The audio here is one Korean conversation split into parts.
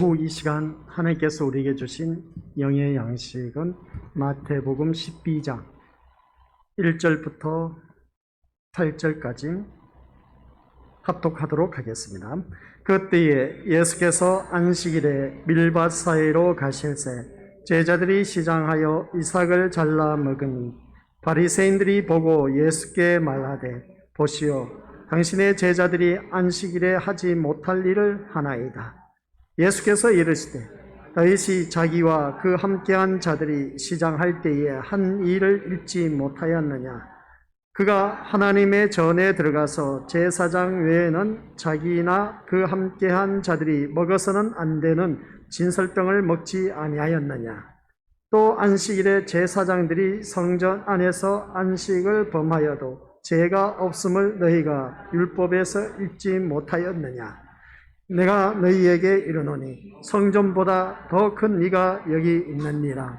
이 시간 하나님께서 우리에게 주신 영의 양식은 마태복음 12장 1절부터 8절까지 합독하도록 하겠습니다. 그때에 예수께서 안식일에 밀밭 사이로 가실새 제자들이 시장하여 이삭을 잘라 먹으니 바리새인들이 보고 예수께 말하되 보시오, 당신의 제자들이 안식일에 하지 못할 일을 하나이다. 예수께서 이르시되 다윗이 자기와 그 함께한 자들이 시장할 때에 한 일을 잊지 못하였느냐? 그가 하나님의 전에 들어가서 제사장 외에는 자기나 그 함께한 자들이 먹어서는 안 되는 진설병을 먹지 아니하였느냐? 또 안식일에 제사장들이 성전 안에서 안식을 범하여도 죄가 없음을 너희가 율법에서 읽지 못하였느냐? 내가 너희에게 이르노니 성전보다 더 큰 이가 여기 있느니라.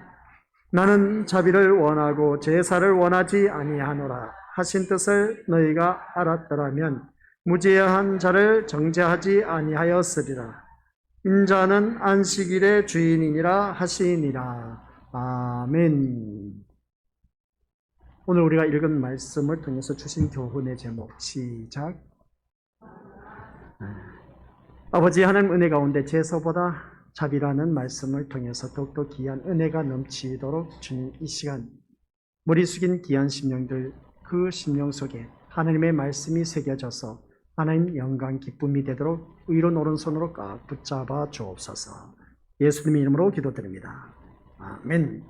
나는 자비를 원하고 제사를 원하지 아니하노라 하신 뜻을 너희가 알았더라면 무죄한 자를 정죄하지 아니하였으리라. 인자는 안식일의 주인이니라 하시니라. 아멘. 오늘 우리가 읽은 말씀을 통해서 주신 교훈의 제목, 시작. 아버지 하나님 은혜 가운데 제서보다 자비라는 말씀을 통해서 더욱더 귀한 은혜가 넘치도록 주님 이 시간 머리 숙인 귀한 심령들, 그 심령 속에 하나님의 말씀이 새겨져서 하나님 영광 기쁨이 되도록 의로운 오른손으로 꽉 붙잡아 주옵소서. 예수님의 이름으로 기도드립니다. 아멘.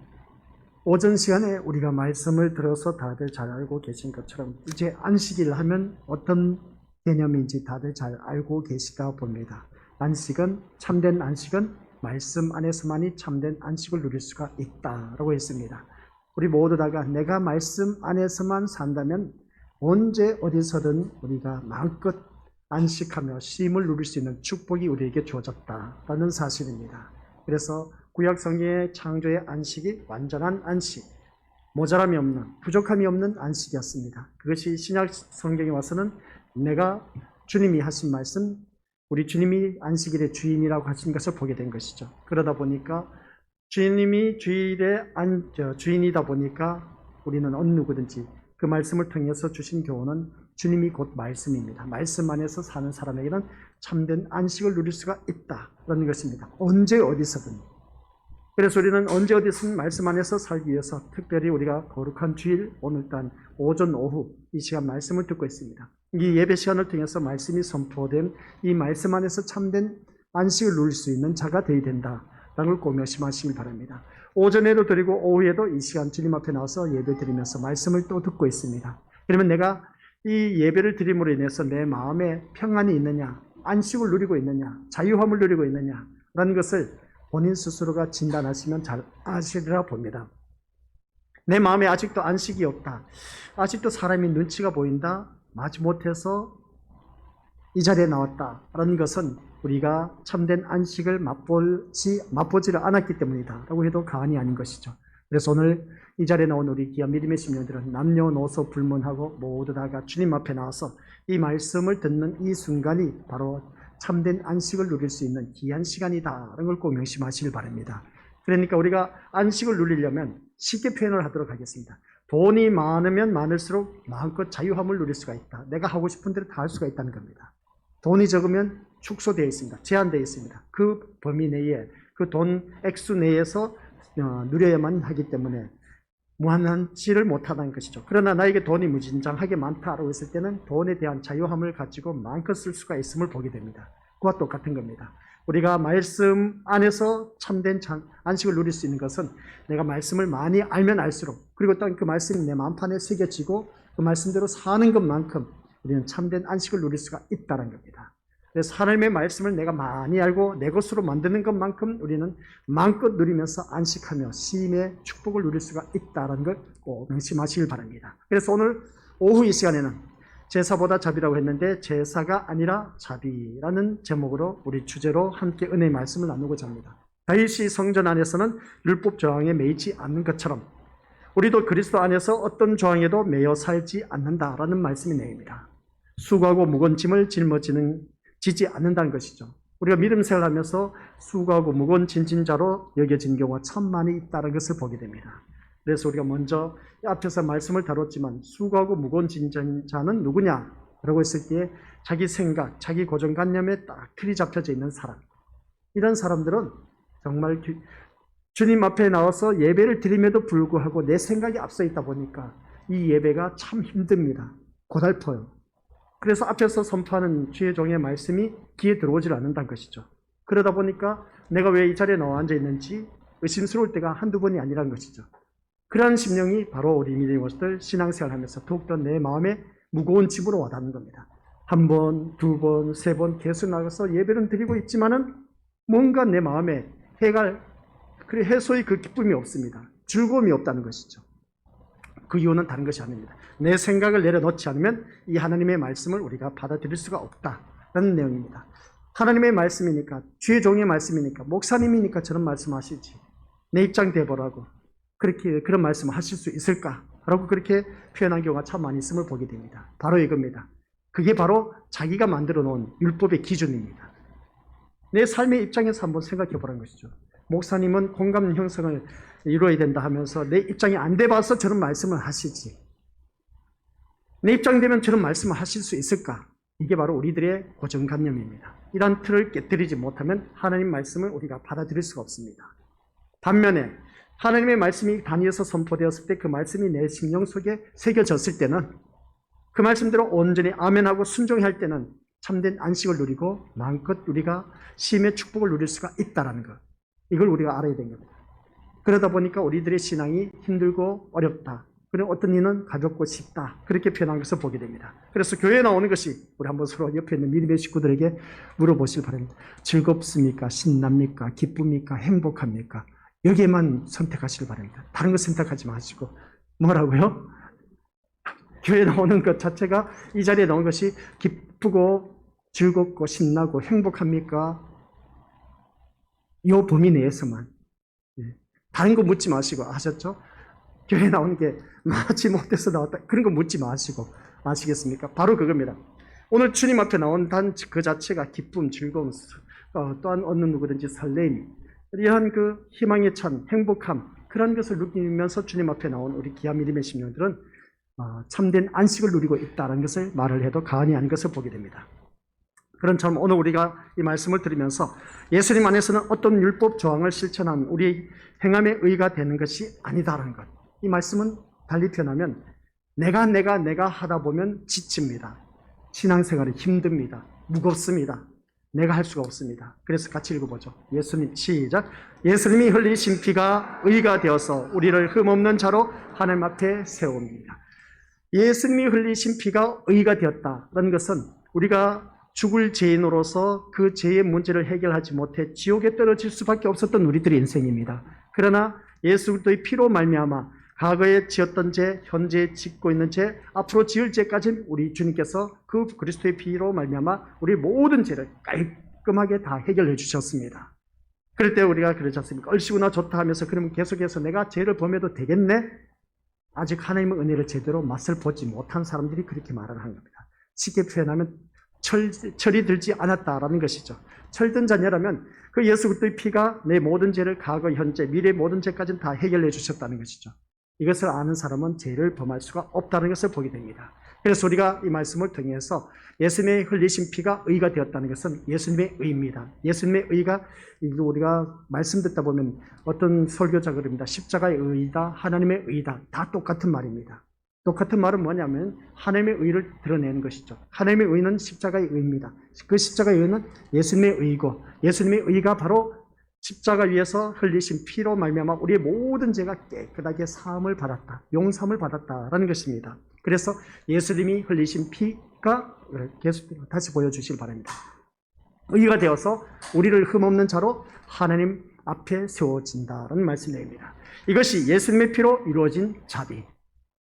오전 시간에 우리가 말씀을 들어서 다들 잘 알고 계신 것처럼 이제 안식일 하면 어떤 개념인지 다들 잘 알고 계시다 봅니다. 안식은, 참된 안식은 말씀 안에서만이 참된 안식을 누릴 수가 있다라고 했습니다. 우리 모두 다가 내가 말씀 안에서만 산다면 언제 어디서든 우리가 마음껏 안식하며 쉼을 누릴 수 있는 축복이 우리에게 주어졌다라는 사실입니다. 그래서 구약 성경의 창조의 안식이 완전한 안식, 모자람이 없는, 부족함이 없는 안식이었습니다. 그것이 신약 성경에 와서는 내가 주님이 하신 말씀, 우리 주님이 안식일의 주인이라고 하신 것을 보게 된 것이죠. 그러다 보니까 주님이 주인이다 보니까 우리는 어느 누구든지 그 말씀을 통해서 주신 교훈은 주님이 곧 말씀입니다. 말씀 안에서 사는 사람에게는 참된 안식을 누릴 수가 있다라는 것입니다. 언제 어디서든. 그래서 우리는 언제 어디서든 말씀 안에서 살기 위해서 특별히 우리가 거룩한 주일, 오늘 단 오전 오후 이 시간 말씀을 듣고 있습니다. 이 예배 시간을 통해서 말씀이 선포된 이 말씀 안에서 참된 안식을 누릴 수 있는 자가 되어야 된다라는 걸 꼭 명심하시길 바랍니다. 오전에도 드리고 오후에도 이 시간 주님 앞에 나와서 예배 드리면서 말씀을 또 듣고 있습니다. 그러면 내가 이 예배를 드림으로 인해서 내 마음에 평안이 있느냐, 안식을 누리고 있느냐, 자유함을 누리고 있느냐라는 것을 본인 스스로가 진단하시면 잘 아시리라 봅니다. 내 마음에 아직도 안식이 없다, 아직도 사람이 눈치가 보인다, 마지못해서 이 자리에 나왔다라는 것은 우리가 참된 안식을 맛보지를 않았기 때문이다 라고 해도 과언이 아닌 것이죠. 그래서 오늘 이 자리에 나온 우리 귀한 믿음의 심령들은 남녀노소 불문하고 모두 다가 주님 앞에 나와서 이 말씀을 듣는 이 순간이 바로 참된 안식을 누릴 수 있는 귀한 시간이다라는 걸 꼭 명심하시길 바랍니다. 그러니까 우리가 안식을 누리려면 쉽게 표현을 하도록 하겠습니다. 돈이 많으면 많을수록 마음껏 자유함을 누릴 수가 있다. 내가 하고 싶은 대로 다 할 수가 있다는 겁니다. 돈이 적으면 축소되어 있습니다. 제한되어 있습니다. 그 범위 내에, 그 돈 액수 내에서 누려야만 하기 때문에 무한한치를 못하다는 것이죠. 그러나 나에게 돈이 무진장하게 많다라고 했을 때는 돈에 대한 자유함을 가지고 마음껏 쓸 수가 있음을 보게 됩니다. 그와 똑같은 겁니다. 우리가 말씀 안에서 참된 안식을 누릴 수 있는 것은 내가 말씀을 많이 알면 알수록, 그리고 또 그 말씀이 내 마음판에 새겨지고 그 말씀대로 사는 것만큼 우리는 참된 안식을 누릴 수가 있다는 겁니다. 그래서 하나님의 말씀을 내가 많이 알고 내 것으로 만드는 것만큼 우리는 마음껏 누리면서 안식하며 쉼의 축복을 누릴 수가 있다는 걸 꼭 명심하시길 바랍니다. 그래서 오늘 오후 이 시간에는 제사보다 자비라고 했는데 제사가 아니라 자비라는 제목으로 우리 주제로 함께 은혜의 말씀을 나누고자 합니다. 다윗이 성전 안에서는 율법 조항에 매이지 않는 것처럼 우리도 그리스도 안에서 어떤 조항에도 매여 살지 않는다라는 말씀이 내입니다. 수고하고 무거운 짐을 지지 않는다는 것이죠. 우리가 믿음 생활하면서 수고하고 무거운 진진자로 여겨진 경우가 참 많이 있다는 것을 보게 됩니다. 그래서 우리가 먼저 앞에서 말씀을 다뤘지만 수고하고 무거운 진진자는 누구냐? 라고 했을 때 자기 생각, 자기 고정관념에 딱 틀이 잡혀져 있는 사람. 이런 사람들은 정말 주님 앞에 나와서 예배를 드림에도 불구하고 내 생각이 앞서 있다 보니까 이 예배가 참 힘듭니다. 고달퍼요. 그래서 앞에서 선포하는 주의 종의 말씀이 귀에 들어오질 않는다는 것이죠. 그러다 보니까 내가 왜 이 자리에 나와 앉아 있는지 의심스러울 때가 한두 번이 아니라는 것이죠. 그러한 심령이 바로 우리 믿음으로들 신앙생활하면서 더욱더 내 마음에 무거운 짐으로 와닿는 겁니다. 한 번, 두 번, 세 번 계속 나가서 예배는 드리고 있지만은 뭔가 내 마음에 해소의 그 기쁨이 없습니다. 즐거움이 없다는 것이죠. 그 이유는 다른 것이 아닙니다. 내 생각을 내려놓지 않으면 이 하나님의 말씀을 우리가 받아들일 수가 없다라는 내용입니다. 하나님의 말씀이니까, 주의 종의 말씀이니까, 목사님이니까 저런 말씀하시지. 내 입장 대보라고 그런 말씀을 하실 수 있을까라고 그렇게 표현한 경우가 참 많이 있음을 보게 됩니다. 바로 이겁니다. 그게 바로 자기가 만들어 놓은 율법의 기준입니다. 내 삶의 입장에서 한번 생각해 보라는 것이죠. 목사님은 공감 형성을 이루어야 된다 하면서 내 입장이 안 돼봐서 저런 말씀을 하시지. 내 입장 되면 저런 말씀을 하실 수 있을까? 이게 바로 우리들의 고정관념입니다. 이런 틀을 깨뜨리지 못하면 하나님 말씀을 우리가 받아들일 수가 없습니다. 반면에 하나님의 말씀이 다니엘서 선포되었을 때 그 말씀이 내 심령 속에 새겨졌을 때는 그 말씀대로 온전히 아멘하고 순종할 때는 참된 안식을 누리고 마음껏 우리가 심의 축복을 누릴 수가 있다는 것. 이걸 우리가 알아야 되는 겁니다. 그러다 보니까 우리들의 신앙이 힘들고 어렵다. 그리고 어떤 이는 가볍고 쉽다. 그렇게 표현한 것을 보게 됩니다. 그래서 교회에 나오는 것이 우리 한번 서로 옆에 있는 믿음의 식구들에게 물어보실 바랍니다. 즐겁습니까? 신납니까? 기쁩니까? 행복합니까? 여기에만 선택하시길 바랍니다. 다른 거 선택하지 마시고. 뭐라고요? 교회에 나오는 것 자체가 이 자리에 나온 것이 기쁘고 즐겁고 신나고 행복합니까? 이 범위 내에서만. 다른 거 묻지 마시고. 아셨죠? 교회에 나오는 게 마치 못해서 나왔다. 그런 거 묻지 마시고. 아시겠습니까? 바로 그겁니다. 오늘 주님 앞에 나온 단 그 자체가 기쁨, 즐거움, 또한 어느 누구든지 설레임, 이러한 그 희망에 찬 행복함, 그런 것을 누리면서 주님 앞에 나온 우리 귀한 믿음의 심령들은 참된 안식을 누리고 있다는 것을 말을 해도 과언이 아닌 것을 보게 됩니다. 그런 점 오늘 우리가 이 말씀을 들으면서 예수님 안에서는 어떤 율법 조항을 실천한 우리 행함의 의가 되는 것이 아니다라는 것. 이 말씀은 달리 표현하면 내가 하다 보면 지칩니다. 신앙생활이 힘듭니다. 무겁습니다. 내가 할 수가 없습니다. 그래서 같이 읽어보죠. 예수님 시작. 예수님이 흘리신 피가 의가 되어서 우리를 흠없는 자로 하나님 앞에 세웁니다. 예수님이 흘리신 피가 의가 되었다라는 것은 우리가 죽을 죄인으로서 그 죄의 문제를 해결하지 못해 지옥에 떨어질 수밖에 없었던 우리들의 인생입니다. 그러나 예수 그리스도의 피로 말미암아 과거에 지었던 죄, 현재 짓고 있는 죄, 앞으로 지을 죄까지 우리 주님께서 그 그리스도의 피로 말미암아 우리 모든 죄를 깔끔하게 다 해결해 주셨습니다. 그럴 때 우리가 그러지 않습니까? 얼씨구나 좋다 하면서 그러면 계속해서 내가 죄를 범해도 되겠네? 아직 하나님의 은혜를 제대로 맛을 보지 못한 사람들이 그렇게 말을 하는 겁니다. 쉽게 표현하면 철이 들지 않았다라는 것이죠. 철든 자녀라면 그 예수 그리스도의 피가 내 모든 죄를 과거, 현재, 미래 모든 죄까지는 다 해결해 주셨다는 것이죠. 이것을 아는 사람은 죄를 범할 수가 없다는 것을 보게 됩니다. 그래서 우리가 이 말씀을 통해서 예수님의 흘리신 피가 의가 되었다는 것은 예수님의 의입니다. 예수님의 의가 우리가 말씀 듣다 보면 어떤 설교자 그럽니다. 십자가의 의이다, 하나님의 의이다. 다 똑같은 말입니다. 똑같은 말은 뭐냐면 하나님의 의를 드러내는 것이죠. 하나님의 의는 십자가의 의입니다. 그 십자가의 의는 예수님의 의이고 예수님의 의가 바로 십자가 위에서 흘리신 피로 말미암아 우리의 모든 죄가 깨끗하게 사함을 받았다. 용서함을 받았다라는 것입니다. 그래서 예수님이 흘리신 피가 계속 다시 보여주시기 바랍니다. 의가 되어서 우리를 흠없는 자로 하나님 앞에 세워진다라는 말씀입니다. 이것이 예수님의 피로 이루어진 자비.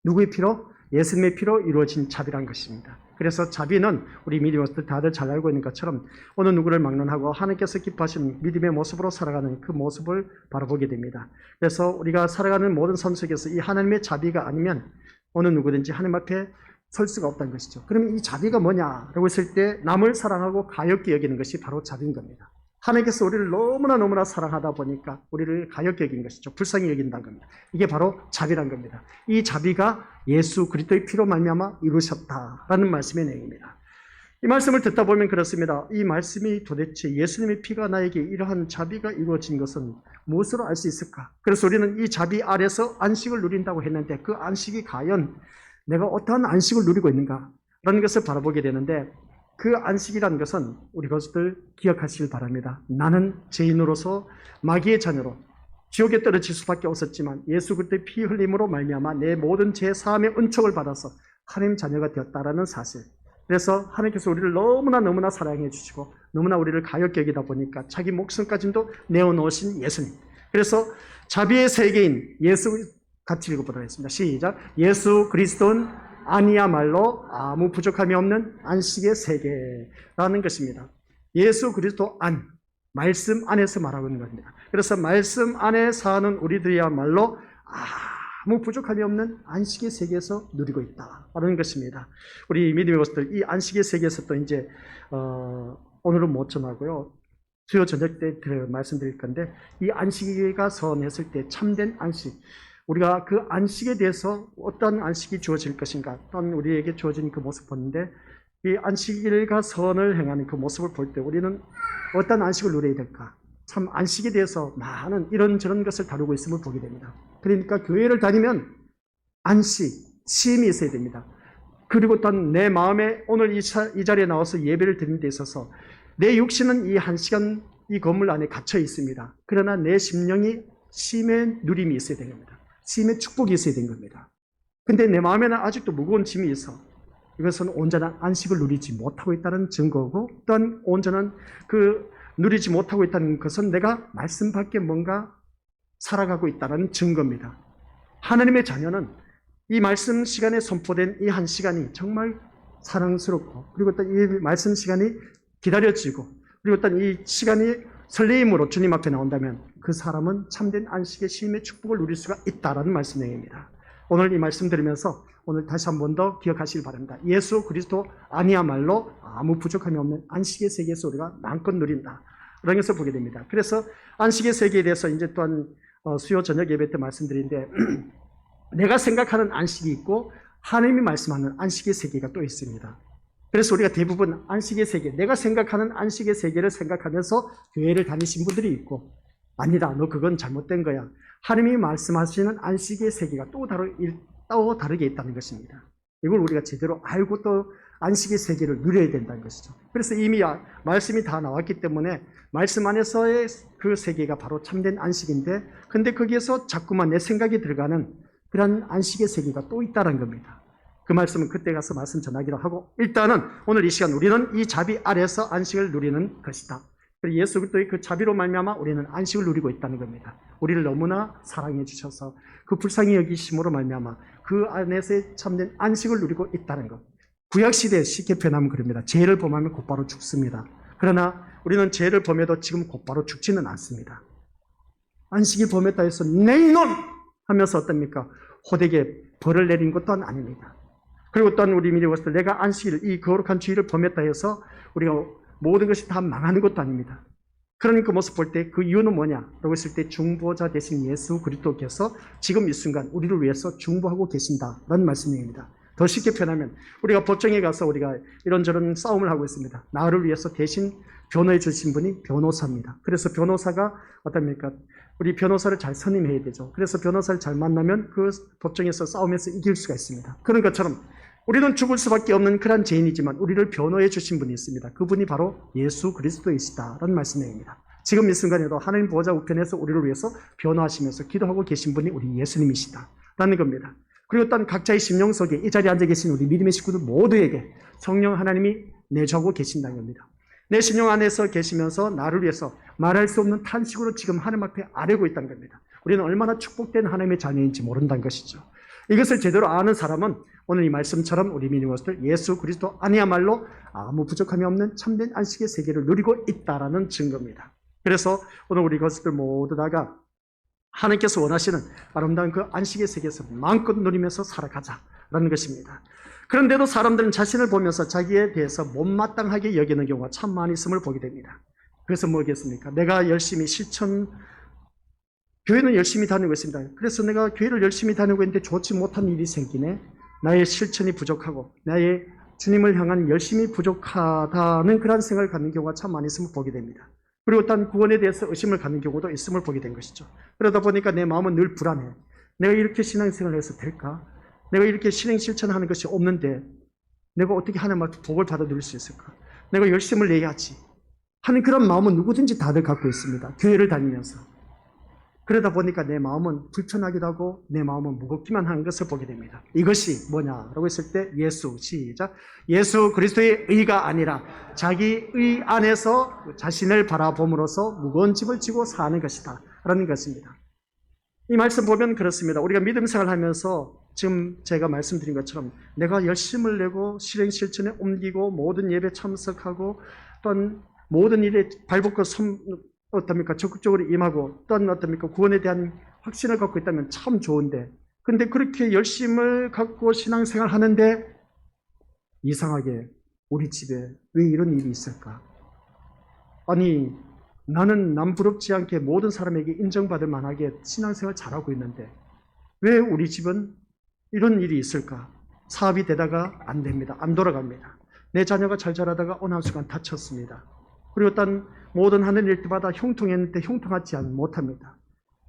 누구의 피로? 예수님의 피로 이루어진 자비란 것입니다. 그래서 자비는 우리 믿음으로서 다들 잘 알고 있는 것처럼 어느 누구를 막론하고 하나님께서 기뻐하시는 믿음의 모습으로 살아가는 그 모습을 바라보게 됩니다. 그래서 우리가 살아가는 모든 삶 속에서 이 하나님의 자비가 아니면 어느 누구든지 하나님 앞에 설 수가 없다는 것이죠. 그러면 이 자비가 뭐냐라고 했을 때 남을 사랑하고 가엾게 여기는 것이 바로 자비인 겁니다. 하나님께서 우리를 너무나 사랑하다 보니까 우리를 가엾게 여긴 것이죠. 불쌍히 여긴다는 겁니다. 이게 바로 자비란 겁니다. 이 자비가 예수 그리스도의 피로 말미암아 이루셨다라는 말씀의 내용입니다. 이 말씀을 듣다 보면 그렇습니다. 이 말씀이 도대체 예수님의 피가 나에게 이러한 자비가 이루어진 것은 무엇으로 알 수 있을까? 그래서 우리는 이 자비 아래서 안식을 누린다고 했는데 그 안식이 과연 내가 어떠한 안식을 누리고 있는가? 라는 것을 바라보게 되는데 그 안식이라는 것은 우리 것들 기억하시길 바랍니다. 나는 죄인으로서 마귀의 자녀로 지옥에 떨어질 수밖에 없었지만 예수 그리스도의 피 흘림으로 말미암아 내 모든 죄 사함의 은총을 받아서 하나님 자녀가 되었다라는 사실. 그래서 하나님께서 우리를 너무나 사랑해 주시고 너무나 우리를 가엾게 여기다 보니까 자기 목숨까지도 내어놓으신 예수님. 그래서 자비의 세계인 예수 같이 읽어보도록 하겠습니다. 시작. 예수 그리스도는 아니야말로 아무 부족함이 없는 안식의 세계라는 것입니다. 예수 그리스도 안, 말씀 안에서 말하고 있는 겁니다. 그래서 말씀 안에 사는 우리들이야말로 아무 부족함이 없는 안식의 세계에서 누리고 있다라는 것입니다. 우리 믿음의 것들 이 안식의 세계에서 또 이제 오늘은 못 전하고요. 수요 저녁 때 말씀드릴 건데 이 안식일가 선했을 때 참된 안식, 우리가 그 안식에 대해서 어떤 안식이 주어질 것인가 또한 우리에게 주어진 그 모습 보는데 이 안식일과 선을 행하는 그 모습을 볼 때 우리는 어떤 안식을 누려야 될까? 참 안식에 대해서 많은 이런저런 것을 다루고 있음을 보게 됩니다. 그러니까 교회를 다니면 안식, 쉼이 있어야 됩니다. 그리고 또한 내 마음에 오늘 이 자리에 나와서 예배를 드리는 데 있어서 내 육신은 이 한 시간 이 건물 안에 갇혀 있습니다. 그러나 내 심령이 쉼의 누림이 있어야 되는 겁니다. 쉼의 축복이 있어야 되는 겁니다. 근데 내 마음에는 아직도 무거운 짐이 있어. 이것은 온전한 안식을 누리지 못하고 있다는 증거고 또한 온전한 누리지 못하고 있다는 것은 내가 말씀 밖에 뭔가 살아가고 있다는 증거입니다. 하나님의 자녀는 이 말씀 시간에 선포된 이 한 시간이 정말 사랑스럽고 그리고 또 이 말씀 시간이 기다려지고 그리고 또 이 시간이 설레임으로 주님 앞에 나온다면 그 사람은 참된 안식의 쉼의 축복을 누릴 수가 있다라는 말씀 내용입니다. 오늘 이 말씀 드리면서 오늘 다시 한 번 더 기억하시길 바랍니다. 예수 그리스도 아니야말로 아무 부족함이 없는 안식의 세계에서 우리가 마음껏 누린다. 그런 것을 보게 됩니다. 그래서 안식의 세계에 대해서 이제 또한 수요 저녁 예배 때 말씀드리는데 내가 생각하는 안식이 있고 하나님이 말씀하는 안식의 세계가 또 있습니다. 그래서 우리가 대부분 안식의 세계, 내가 생각하는 안식의 세계를 생각하면서 교회를 다니신 분들이 있고 아니다, 너 그건 잘못된 거야. 하나님이 말씀하시는 안식의 세계가 또 다르게 있다는 것입니다. 이걸 우리가 제대로 알고 또 안식의 세계를 누려야 된다는 것이죠. 그래서 이미 말씀이 다 나왔기 때문에 말씀 안에서의 그 세계가 바로 참된 안식인데 근데 거기에서 자꾸만 내 생각이 들어가는 그런 안식의 세계가 또 있다는 겁니다. 그 말씀은 그때 가서 말씀 전하기로 하고 일단은 오늘 이 시간 우리는 이 자비 아래서 안식을 누리는 것이다. 그리고 예수 그리스도의 그 자비로 말미암아 우리는 안식을 누리고 있다는 겁니다. 우리를 너무나 사랑해 주셔서 그 불쌍히 여기심으로 말미암아 그 안에서의 참된 안식을 누리고 있다는 것. 구약시대에 쉽게 표현하면 그럽니다. 죄를 범하면 곧바로 죽습니다. 그러나 우리는 죄를 범해도 지금 곧바로 죽지는 않습니다. 안식일 범했다 해서 내 이놈! 하면서 어떻습니까? 호되게 벌을 내린 것도 아닙니다. 그리고 또한 우리 믿음의 것들 내가 안식일 이 거룩한 주일을 범했다 해서 우리가 모든 것이 다 망하는 것도 아닙니다. 그러니까 모습 볼 때 그 이유는 뭐냐라고 했을 때 중보자 되신 예수 그리스도께서 지금 이 순간 우리를 위해서 중보하고 계신다라는 말씀입니다. 더 쉽게 표현하면 우리가 법정에 가서 우리가 이런저런 싸움을 하고 있습니다. 나를 위해서 대신 변호해 주신 분이 변호사입니다. 그래서 변호사가 어떻습니까? 우리 변호사를 잘 선임해야 되죠. 그래서 변호사를 잘 만나면 그 법정에서 싸움에서 이길 수가 있습니다. 그런 것처럼 우리는 죽을 수밖에 없는 그런 죄인이지만 우리를 변호해 주신 분이 있습니다. 그분이 바로 예수 그리스도이시다라는 말씀입니다. 지금 이 순간에도 하나님 보호자 우편에서 우리를 위해서 변호하시면서 기도하고 계신 분이 우리 예수님이시다라는 겁니다. 그리고 또한 각자의 심령 속에 이 자리에 앉아 계신 우리 믿음의 식구들 모두에게 성령 하나님이 내주하고 계신다는 겁니다. 내 심령 안에서 계시면서 나를 위해서 말할 수 없는 탄식으로 지금 하나님 앞에 아뢰고 있다는 겁니다. 우리는 얼마나 축복된 하나님의 자녀인지 모른다는 것이죠. 이것을 제대로 아는 사람은 오늘 이 말씀처럼 우리 믿음의 것들 예수 그리스도 아니야말로 아무 부족함이 없는 참된 안식의 세계를 누리고 있다라는 증거입니다. 그래서 오늘 우리 것들 모두 다가 하나님께서 원하시는 아름다운 그 안식의 세계에서 마음껏 누리면서 살아가자라는 것입니다. 그런데도 사람들은 자신을 보면서 자기에 대해서 못마땅하게 여기는 경우가 참 많이 있음을 보게 됩니다. 그래서 뭐겠습니까? 내가 열심히 교회는 열심히 다니고 있습니다. 그래서 내가 교회를 열심히 다니고 있는데 좋지 못한 일이 생기네. 나의 실천이 부족하고 나의 주님을 향한 열심이 부족하다는 그런 생각을 갖는 경우가 참 많이 있음을 보게 됩니다. 그리고 또 구원에 대해서 의심을 갖는 경우도 있음을 보게 된 것이죠. 그러다 보니까 내 마음은 늘 불안해. 내가 이렇게 신앙생활을 해서 될까? 내가 이렇게 실행 실천하는 것이 없는데 내가 어떻게 하나님한테 복을 받아 누릴 수 있을까? 내가 열심을 내야지 하는 그런 마음은 누구든지 다들 갖고 있습니다. 교회를 다니면서. 그러다 보니까 내 마음은 불편하기도 하고 내 마음은 무겁기만 한 것을 보게 됩니다. 이것이 뭐냐라고 했을 때 시작. 예수 그리스도의 의가 아니라 자기 의 안에서 자신을 바라봄으로써 무거운 짐을 지고 사는 것이다 라는 것입니다. 이 말씀 보면 그렇습니다. 우리가 믿음 생활을 하면서 지금 제가 말씀드린 것처럼 내가 열심을 내고 실행 실천에 옮기고 모든 예배 참석하고 또한 모든 일에 발벗고 어떻습니까? 적극적으로 임하고 또한 어떻습니까? 구원에 대한 확신을 갖고 있다면 참 좋은데 근데 그렇게 열심을 갖고 신앙생활 하는데 이상하게 우리 집에 왜 이런 일이 있을까? 아니 나는 남 부럽지 않게 모든 사람에게 인정받을 만하게 신앙생활 잘하고 있는데 왜 우리 집은 이런 일이 있을까? 사업이 되다가 안 됩니다. 안 돌아갑니다. 내 자녀가 잘 자라다가 어느 순간 다쳤습니다. 그리고 또 모든 하는 일들마다 형통했는데 형통하지 못합니다.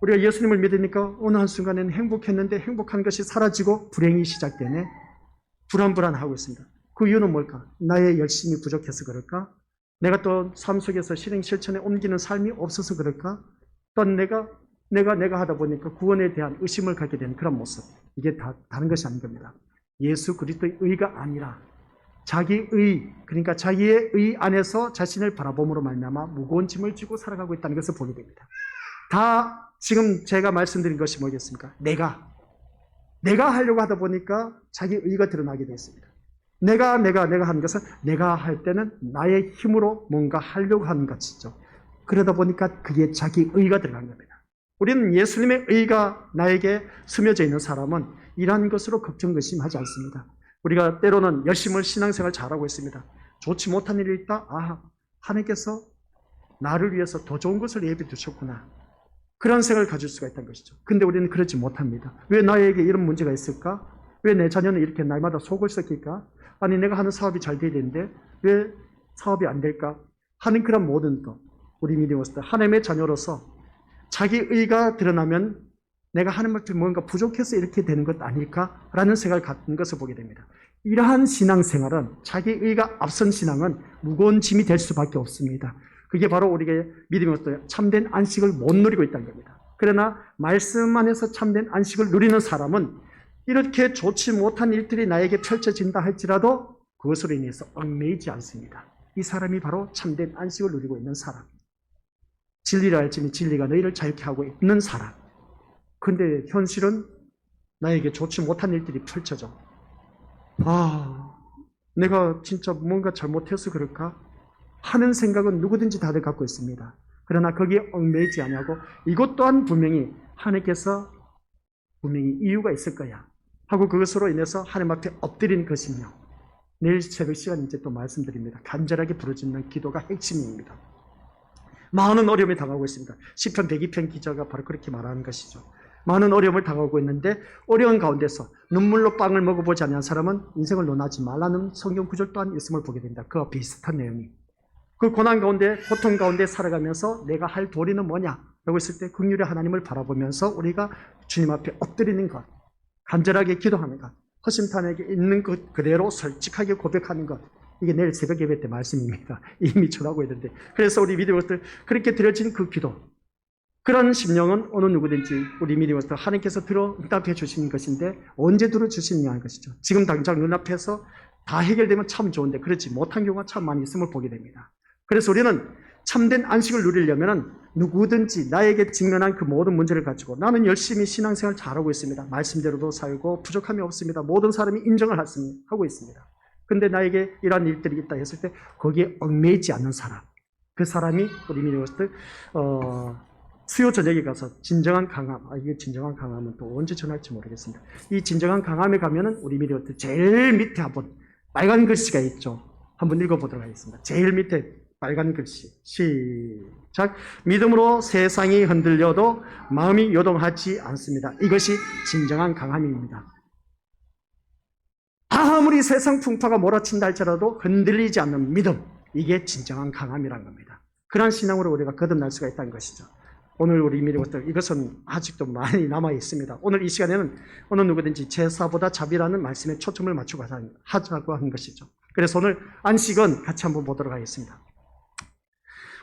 우리가 예수님을 믿으니까 어느 한순간에는 행복했는데 행복한 것이 사라지고 불행이 시작되네. 불안하고 있습니다. 그 이유는 뭘까? 나의 열심이 부족해서 그럴까? 내가 또 삶 속에서 실행 실천에 옮기는 삶이 없어서 그럴까? 또 내가 하다 보니까 구원에 대한 의심을 갖게 되는 그런 모습. 이게 다른 것이 아닌 겁니다. 예수 그리스도의 의가 아니라 자기 의, 그러니까 자기의 의 안에서 자신을 바라봄으로 말미암아 무거운 짐을 지고 살아가고 있다는 것을 보게 됩니다. 다 지금 제가 말씀드린 것이 뭐겠습니까? 내가 하려고 하다 보니까 자기 의가 드러나게 됐습니다. 내가 하는 것은 내가 할 때는 나의 힘으로 뭔가 하려고 하는 것이죠. 그러다 보니까 그게 자기 의가 들어간 겁니다. 우리는 예수님의 의가 나에게 스며져 있는 사람은 이러한 것으로 걱정의심하지 않습니다. 우리가 때로는 열심히 신앙생활 잘하고 있습니다. 좋지 못한 일이 있다? 하나님께서 나를 위해서 더 좋은 것을 예비해 두셨구나. 그런 생각을 가질 수가 있다는 것이죠. 근데 우리는 그렇지 못합니다. 왜 나에게 이런 문제가 있을까? 왜 내 자녀는 이렇게 날마다 속을 썩일까? 아니 내가 하는 사업이 잘 돼야 되는데 왜 사업이 안 될까? 하는 그런 모든 것. 우리 믿음으로서 하나님의 자녀로서 자기 의가 드러나면 내가 하나님 앞에 뭔가 부족해서 이렇게 되는 것 아닐까라는 생각을 갖는 것을 보게 됩니다. 이러한 신앙생활은 자기 의가 앞선 신앙은 무거운 짐이 될 수밖에 없습니다. 그게 바로 우리의 믿음으로서 참된 안식을 못 누리고 있다는 겁니다. 그러나 말씀 안에서 참된 안식을 누리는 사람은 이렇게 좋지 못한 일들이 나에게 펼쳐진다 할지라도 그것으로 인해서 얽매이지 않습니다. 이 사람이 바로 참된 안식을 누리고 있는 사람. 진리를 알지니 진리가 너희를 자유케 하고 있는 사람. 근데 현실은 나에게 좋지 못한 일들이 펼쳐져. 내가 진짜 뭔가 잘못해서 그럴까? 하는 생각은 누구든지 다들 갖고 있습니다. 그러나 거기에 얽매이지 아니하고 이것 또한 분명히 하나님께서 분명히 이유가 있을 거야 하고 그것으로 인해서 하나님 앞에 엎드린 것이며 내일 새벽 시간 이제 또 말씀드립니다. 간절하게 부르짖는 기도가 핵심입니다. 많은 어려움이 당하고 있습니다. 시편 102편 기자가 바로 그렇게 말하는 것이죠. 많은 어려움을 당하고 있는데 어려운 가운데서 눈물로 빵을 먹어보지 않은 사람은 인생을 논하지 말라는 성경 구절 또한 있음을 보게 됩니다. 그와 비슷한 내용이. 그 고난 가운데 고통 가운데 살아가면서 내가 할 도리는 뭐냐? 라고 했을 때 긍휼의 하나님을 바라보면서 우리가 주님 앞에 엎드리는 것, 간절하게 기도하는 것, 허심탄회하게 있는 것 그대로 솔직하게 고백하는 것. 이게 내일 새벽 예배 때 말씀입니다. 이미 전하고 있는데. 그래서 우리 믿음으로서 그렇게 드려진 그 기도. 그런 심령은 어느 누구든지 우리 믿음으로서 하나님께서 응답해 주시는 것인데 언제 들어주시느냐 하는 것이죠. 지금 당장 눈앞에서 다 해결되면 참 좋은데 그렇지 못한 경우가 참 많이 있음을 보게 됩니다. 그래서 우리는 참된 안식을 누리려면 누구든지 나에게 직면한 그 모든 문제를 가지고 나는 열심히 신앙생활 잘하고 있습니다. 말씀대로도 살고 부족함이 없습니다. 모든 사람이 인정을 하고 있습니다. 근데 나에게 이러한 일들이 있다 했을 때 거기에 얽매이지 않는 사람, 그 사람이 우리 믿음으로서 수요 저녁에 가서 진정한 강함, 이게 진정한 강함은 또 언제 전할지 모르겠습니다. 이 진정한 강함에 가면은 우리 믿음으로서 제일 밑에 한번 빨간 글씨가 있죠. 한번 읽어보도록 하겠습니다. 제일 밑에 빨간 글씨. 시작. 믿음으로 세상이 흔들려도 마음이 요동하지 않습니다. 이것이 진정한 강함입니다. 아무리 세상 풍파가 몰아친다 할지라도 흔들리지 않는 믿음. 이게 진정한 강함이란 겁니다. 그런 신앙으로 우리가 거듭날 수가 있다는 것이죠. 오늘 우리 믿음들 이것은 아직도 많이 남아 있습니다. 오늘 이 시간에는 어느 누구든지 제사보다 자비라는 말씀에 초점을 맞추고 하자고 한 것이죠. 그래서 오늘 안식은 같이 한번 보도록 하겠습니다.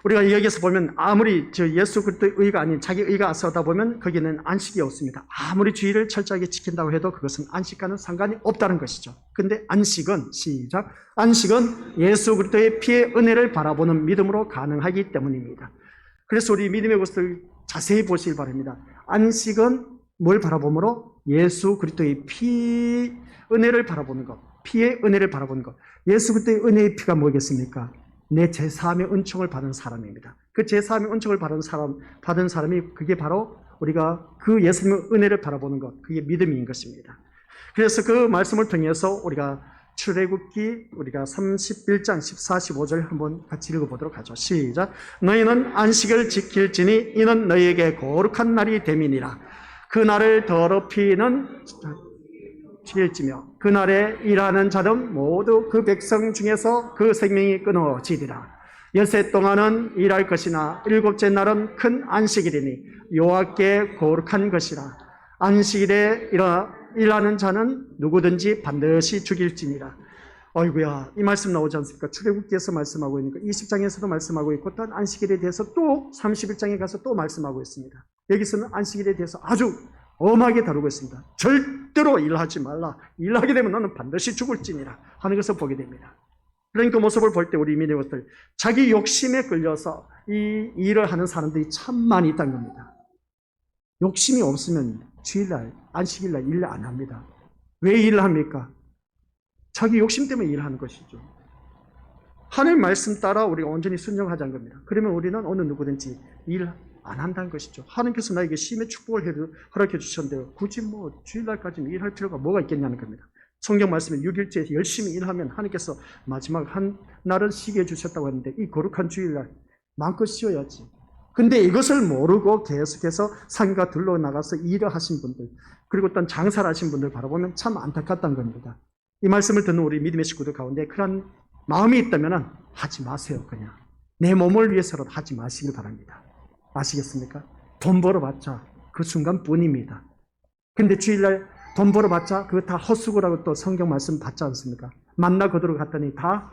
우리가 여기에서 보면 아무리 예수 그리스도의 의가 아닌 자기 의가 앞서다 보면 거기는 안식이 없습니다. 아무리 주의를 철저하게 지킨다고 해도 그것은 안식과는 상관이 없다는 것이죠. 근데 안식은 시작. 안식은 예수 그리스도의 피의 은혜를 바라보는 믿음으로 가능하기 때문입니다. 그래서 우리 믿음의 것을 자세히 보시길 바랍니다. 안식은 뭘 바라보므로? 예수 그리스도의 피 은혜를 바라보는 것. 피의 은혜를 바라보는 것. 예수 그리스도의 은혜의 피가 뭐겠습니까? 내 제사함의 은총을 받은 사람입니다. 그 제사함의 은총을 받은 사람이 그게 바로 우리가 그 예수님의 은혜를 바라보는 것, 그게 믿음인 것입니다. 그래서 그 말씀을 통해서 우리가 출애굽기 우리가 31장 14, 15절 한번 같이 읽어보도록 하죠. 시작. 너희는 안식을 지킬지니 이는 너희에게 거룩한 날이 됨이니라. 그 날을 더럽히는 지킬지며 그날에 일하는 자들 모두 그 백성 중에서 그 생명이 끊어지리라. 엿새 동안은 일할 것이나 일곱째 날은 큰 안식일이니 여호와께 거룩한 것이라. 안식일에 일하는 자는 누구든지 반드시 죽일지니라. 어이구야, 이 말씀 나오지 않습니까? 출애굽기에서 말씀하고 있는 거, 20장에서도 말씀하고 있고, 또 안식일에 대해서 또 31장에 가서 또 말씀하고 있습니다. 여기서는 안식일에 대해서 아주 엄하게 다루고 있습니다. 절대로 일하지 말라. 일하게 되면 너는 반드시 죽을지니라 하는 것을 보게 됩니다. 그러니까 그 모습을 볼 때 우리 믿음의 것들, 자기 욕심에 끌려서 이 일을 하는 사람들이 참 많이 있다는 겁니다. 욕심이 없으면 주일날, 안식일날 일 안 합니다. 왜 일을 합니까? 자기 욕심 때문에 일하는 것이죠. 하나님 말씀 따라 우리가 온전히 순종하자는 겁니다. 그러면 우리는 어느 누구든지 일 안 한다는 것이죠. 하나님께서 나에게 심의 축복을 허락해 주셨는데 굳이 주일날까지 일할 필요가 뭐가 있겠냐는 겁니다. 성경 말씀에 6일째 열심히 일하면 하나님께서 마지막 한 날은 쉬게 해주셨다고 했는데 이 거룩한 주일날 마음껏 쉬어야지. 근데 이것을 모르고 계속해서 산과 들로 나가서 일을 하신 분들, 그리고 또 장사를 하신 분들 바라보면 참 안타깝다는 겁니다. 이 말씀을 듣는 우리 믿음의 식구들 가운데 그런 마음이 있다면 하지 마세요. 그냥 내 몸을 위해서라도 하지 마시길 바랍니다. 아시겠습니까? 돈 벌어봤자 그 순간뿐입니다. 근데 주일날 돈 벌어봤자 그거 다 헛수고라고 또 성경 말씀 받지 않습니까? 만나 거두러 갔더니 다